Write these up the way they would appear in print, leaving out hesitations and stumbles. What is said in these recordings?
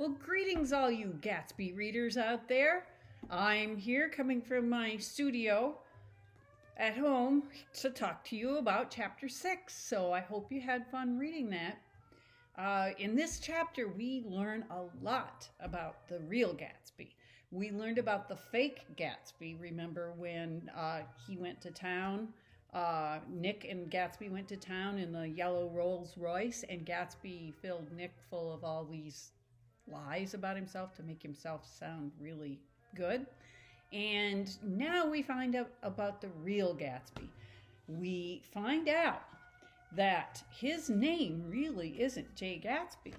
Well, greetings, all you Gatsby readers out there. I'm here coming from my studio at home to talk to you about chapter 6. So I hope you had fun reading that. In this chapter, we learn a lot about the real Gatsby. We learned about the fake Gatsby. Remember when he went to town? Nick and Gatsby went to town in the yellow Rolls Royce, and Gatsby filled Nick full of all these lies about himself to make himself sound really good. And now we find out about the real Gatsby. We find out that his name really isn't Jay Gatsby.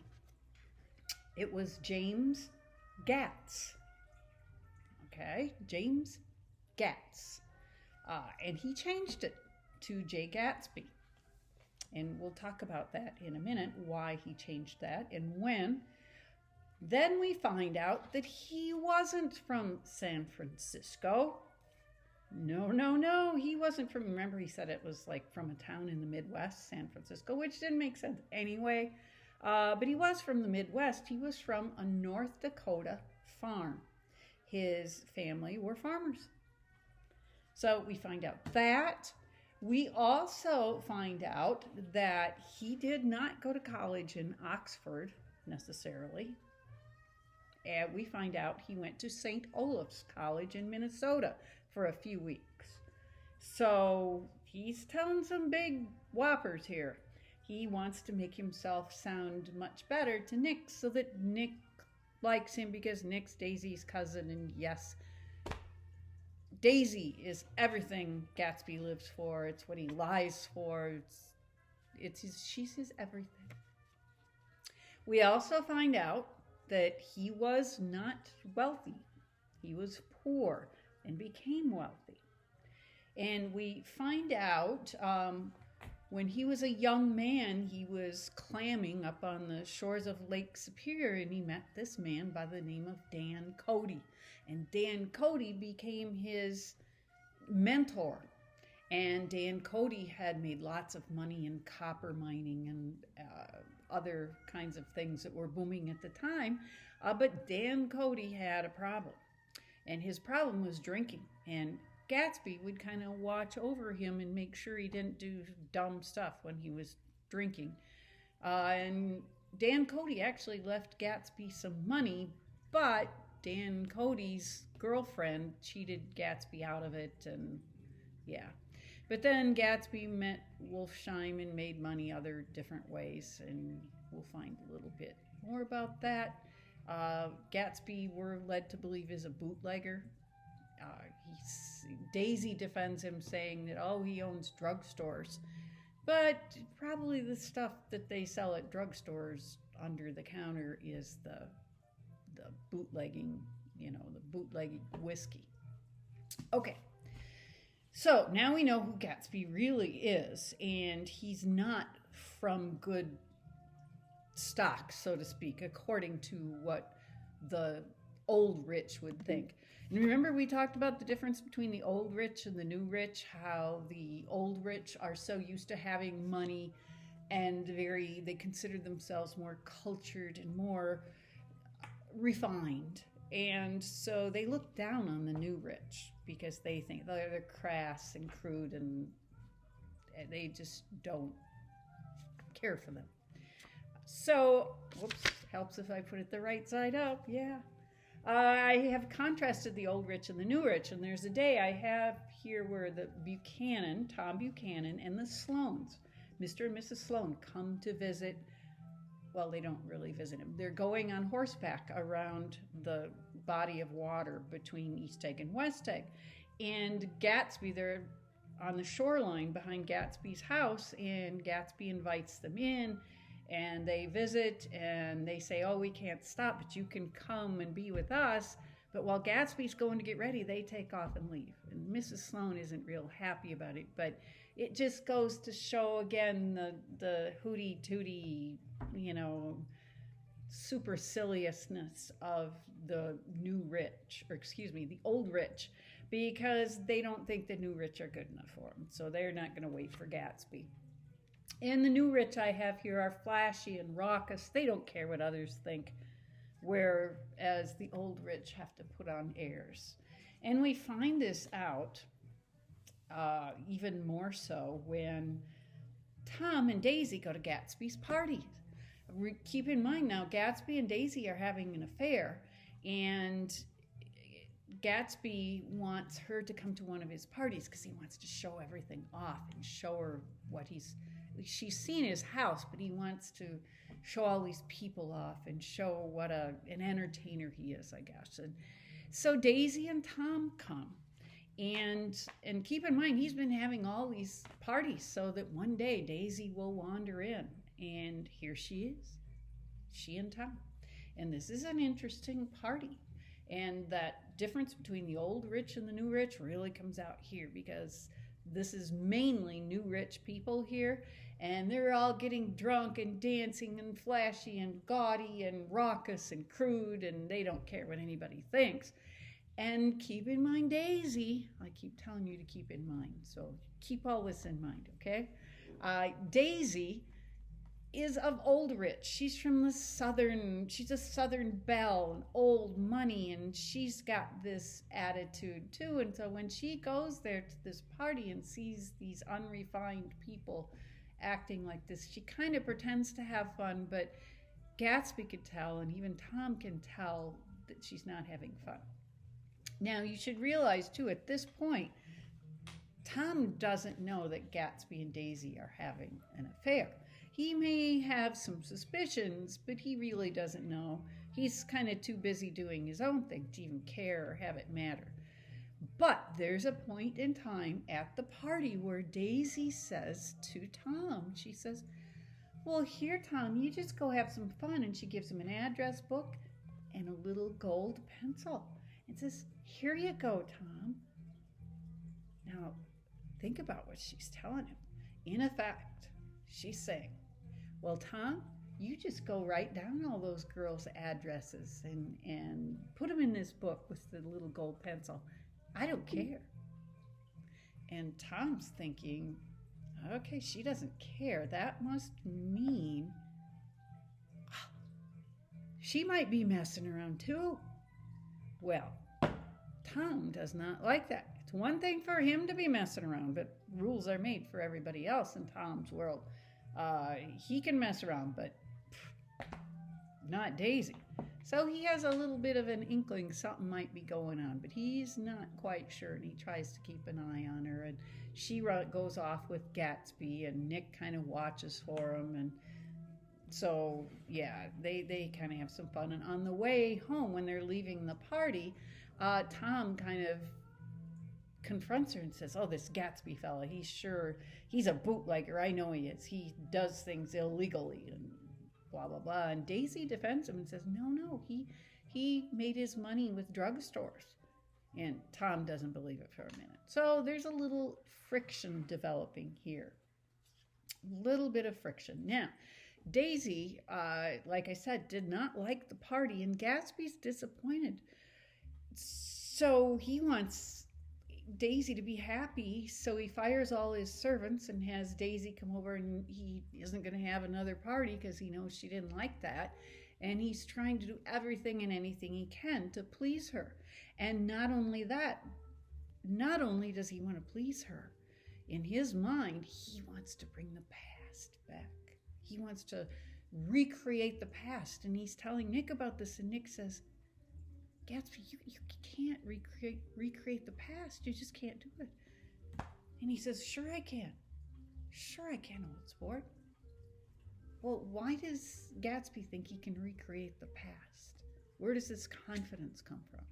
It was James Gatz. Okay, James Gatz. And he changed it to Jay Gatsby. And we'll talk about that in a minute, why he changed that and when. Then we find out that he wasn't from San Francisco. No, he wasn't from, remember he said it was like from a town in the Midwest, San Francisco, which didn't make sense anyway. But he was from the Midwest. He was from a North Dakota farm. His family were farmers. So we find out that. We also find out that he did not go to college in Oxford necessarily. And we find out he went to St. Olaf's College in Minnesota for a few weeks. So he's telling some big whoppers here. He wants to make himself sound much better to Nick so that Nick likes him because Nick's Daisy's cousin. And yes, Daisy is everything Gatsby lives for. It's what he lies for. She's his everything. We also find out that he was not wealthy. He was poor and became wealthy. And we find out when he was a young man, he was clamming up on the shores of Lake Superior, and he met this man by the name of Dan Cody. And Dan Cody became his mentor. And Dan Cody had made lots of money in copper mining and other kinds of things that were booming at the time. But Dan Cody had a problem. And his problem was drinking. And Gatsby would kind of watch over him and make sure he didn't do dumb stuff when he was drinking. And Dan Cody actually left Gatsby some money, but Dan Cody's girlfriend cheated Gatsby out of it, and yeah. But then Gatsby met Wolfsheim and made money other different ways, and we'll find a little bit more about that. Gatsby, we're led to believe, is a bootlegger. Daisy defends him, saying that, he owns drugstores. But probably the stuff that they sell at drugstores under the counter is the bootlegging, the bootlegging whiskey. Okay. So now we know who Gatsby really is, and he's not from good stock, so to speak, according to what the old rich would think. And remember, we talked about the difference between the old rich and the new rich, how the old rich are so used to having money and they consider themselves more cultured and more refined. And so they look down on the new rich because they think they're crass and crude and they just don't care for them. So, helps if I put it the right side up, yeah. I have contrasted the old rich and the new rich, and there's a day I have here where the Tom Buchanan, and the Sloans, Mr. and Mrs. Sloan, come to visit. Well, they don't really visit him. They're going on horseback around the body of water between East Egg and West Egg. And Gatsby, they're on the shoreline behind Gatsby's house, and Gatsby invites them in, and they visit, and they say, we can't stop, but you can come and be with us. But while Gatsby's going to get ready, they take off and leave. And Mrs. Sloan isn't real happy about it, but it just goes to show again the hooty-tooty, superciliousness of the the old rich, because they don't think the new rich are good enough for them. So they're not going to wait for Gatsby. And the new rich I have here are flashy and raucous. They don't care what others think. whereas the old rich have to put on heirs. And we find this out even more so when Tom and Daisy go to Gatsby's party. Keep in mind now, Gatsby and Daisy are having an affair, and Gatsby wants her to come to one of his parties because he wants to show everything off and show her what she's seen his house, but he wants to show all these people off and show what an entertainer he is, I guess. And so Daisy and Tom come. And keep in mind, he's been having all these parties so that one day Daisy will wander in. And here she is, she and Tom. And this is an interesting party. And that difference between the old rich and the new rich really comes out here, because this is mainly new rich people here. And they're all getting drunk and dancing and flashy and gaudy and raucous and crude, and they don't care what anybody thinks. And keep in mind Daisy, I keep telling you to keep in mind, so keep all this in mind, okay? Daisy is of old rich. She's from she's a southern belle, and old money, and she's got this attitude too. And so when she goes there to this party and sees these unrefined people acting like this, she kind of pretends to have fun, but Gatsby could tell, and even Tom can tell, that she's not having fun. Now, you should realize, too, at this point, Tom doesn't know that Gatsby and Daisy are having an affair. He may have some suspicions, but he really doesn't know. He's kind of too busy doing his own thing to even care or have it matter. But there's a point in time at the party where Daisy says to Tom, she says, well, here, Tom, you just go have some fun. And she gives him an address book and a little gold pencil and says, here you go, Tom. Now, think about what she's telling him. In effect, she's saying, well, Tom, you just go write down all those girls' addresses and put them in this book with the little gold pencil. I don't care. And Tom's thinking, okay, she doesn't care. That must mean she might be messing around too. Well, Tom does not like that. It's one thing for him to be messing around, but rules are made for everybody else in Tom's world. He can mess around, but not Daisy. So he has a little bit of an inkling something might be going on, but he's not quite sure, and he tries to keep an eye on her. And she goes off with Gatsby, and Nick kind of watches for him. And so, yeah, they kind of have some fun. And on the way home, when they're leaving the party, Tom kind of confronts her and says, oh, this Gatsby fella, he's a bootlegger. I know he is. He does things illegally and blah, blah, blah. And Daisy defends him and says, no, he made his money with drugstores. And Tom doesn't believe it for a minute. So there's a little friction developing here. A little bit of friction. Now, Daisy, like I said, did not like the party, and Gatsby's disappointed. So he wants Daisy to be happy, so he fires all his servants and has Daisy come over, and he isn't going to have another party because he knows she didn't like that. And he's trying to do everything and anything he can to please her. And not only that, not only does he want to please her, in his mind, he wants to bring the past back. He wants to recreate the past. And he's telling Nick about this, and Nick says, Gatsby, you can't recreate the past. You just can't do it. And he says, sure I can. Sure I can, old sport. Well, why does Gatsby think he can recreate the past? Where does this confidence come from?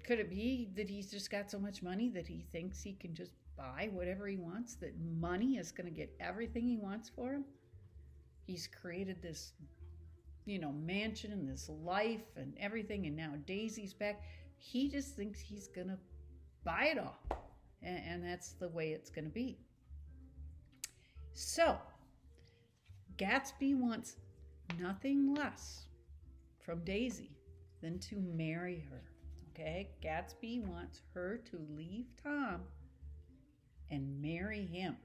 Could it be that he's just got so much money that he thinks he can just buy whatever he wants, that money is going to get everything he wants for him? He's created this, mansion and this life and everything, and now Daisy's back. He just thinks he's going to buy it all, and that's the way it's going to be. So, Gatsby wants nothing less from Daisy than to marry her. Okay? Gatsby wants her to leave Tom and marry him.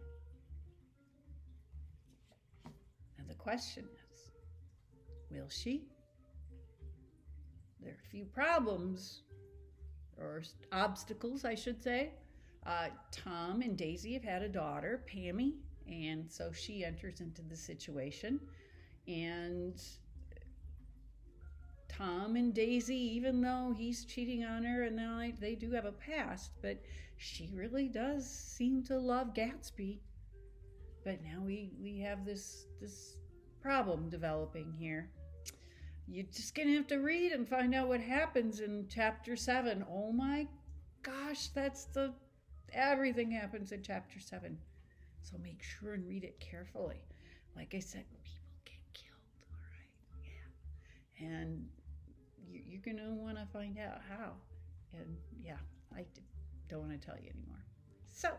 Now the question is, will she there are a few problems, or obstacles, I should say. Tom and Daisy have had a daughter, Pammy, and so she enters into the situation. And Tom and Daisy, even though he's cheating on her and they do have a past, but she really does seem to love Gatsby. But now we have this problem developing here. You're just gonna have to read and find out what happens in chapter 7. Oh my gosh, everything happens in chapter 7. So make sure and read it carefully. Like I said, people get killed, all right? Yeah. And you're gonna wanna find out how. And yeah, I don't wanna tell you anymore. So,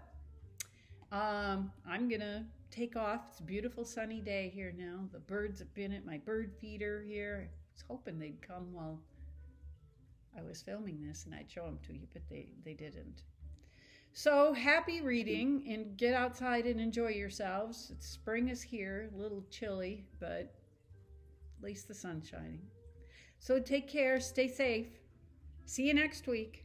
I'm gonna take off. It's a beautiful sunny day here now. The birds have been at my bird feeder here. I was hoping they'd come while I was filming this and I'd show them to you, but they didn't. So happy reading, and get outside and enjoy yourselves. Spring is here, a little chilly, but at least the sun's shining. So take care, stay safe. See you next week.